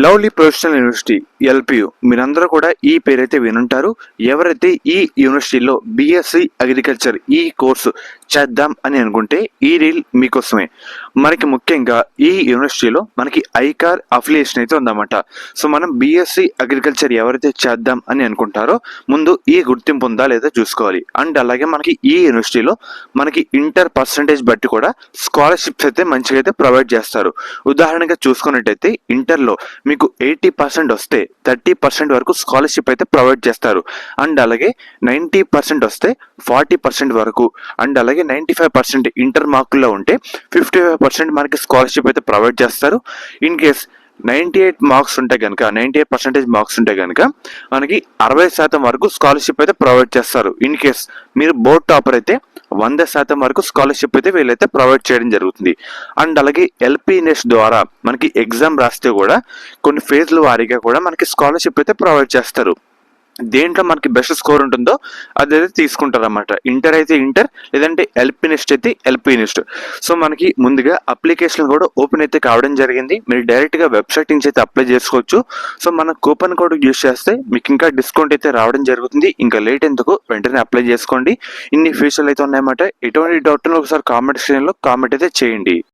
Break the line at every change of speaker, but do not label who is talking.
Lovely professional university LPU మీరందరూ కూడా ఈ పేరైతే వినుంటారు. ఎవరైతే ఈ యూనివర్సిటీలో బిఎస్సి అగ్రికల్చర్ ఈ కోర్సు చేద్దాం అని అనుకుంటే ఈ రీల్ మీకోసమే. మనకి ముఖ్యంగా ఈ యూనివర్సిటీలో మనకి ఐకార్ అఫిలియేషన్ అయితే ఉందన్నమాట. సో మనం బిఎస్సి అగ్రికల్చర్ ఎవరైతే చేద్దాం అని అనుకుంటారో ముందు ఈ గుర్తింపు ఉందా లేదా చూసుకోవాలి. అండ్ అలాగే మనకి ఈ యూనివర్సిటీలో మనకి ఇంటర్ పర్సంటేజ్ బట్టి కూడా స్కాలర్షిప్స్ అయితే మంచిగా అయితే ప్రొవైడ్ చేస్తారు. ఉదాహరణగా చూసుకున్నట్టయితే ఇంటర్లో మీకు 80% వస్తే 30% వరకు స్కాలర్షిప్ అయితే ప్రొవైడ్ చేస్తారు. అండ్ అలాగే 90% వస్తే 40% వరకు, అండ్ అలాగే 95% ఇంటర్ మార్కుల్లో ఉంటే 55% మనకి స్కాలర్షిప్ అయితే ప్రొవైడ్ చేస్తారు. ఇన్ కేస్ 98 మార్క్స్ ఉంటే కనుక 98% మార్క్స్ ఉంటే కనుక మనకి 60% వరకు స్కాలర్షిప్ అయితే ప్రొవైడ్ చేస్తారు. ఇన్ కేస్ మీరు బోర్డ్ టాపర్ అయితే 100% వరకు స్కాలర్షిప్ అయితే వీళ్ళైతే ప్రొవైడ్ చేయడం జరుగుతుంది. అండ్ అలాగే ఎల్పీ నెస్ట్ ద్వారా మనకి ఎగ్జామ్ రాస్తే కూడా కొన్ని ఫేజ్ల వారీగా కూడా మనకి స్కాలర్షిప్ అయితే ప్రొవైడ్ చేస్తారు. దేంట్లో మనకి బెస్ట్ స్కోర్ ఉంటుందో అదైతే తీసుకుంటారు అన్నమాట. ఇంటర్ అయితే ఇంటర్, లేదంటే ఎల్పీ నెస్ట్ అయితే ఎల్పీ నెస్ట్. సో మనకి ముందుగా అప్లికేషన్ కూడా ఓపెన్ అయితే కావడం జరిగింది. మీరు డైరెక్ట్గా వెబ్సైట్ నుంచి అయితే అప్లై చేసుకోవచ్చు. సో మన కూపన్ కోడ్ యూజ్ చేస్తే మీకు ఇంకా డిస్కౌంట్ అయితే రావడం జరుగుతుంది. ఇంకా లేట్ ఎందుకు, వెంటనే అప్లై చేసుకోండి. ఇన్ని ఫీచర్లు అయితే ఉన్నాయన్నమాట. ఎటువంటి డౌట్ ఒకసారి కామెంట్ సెక్షన్లో కామెంట్ అయితే చేయండి.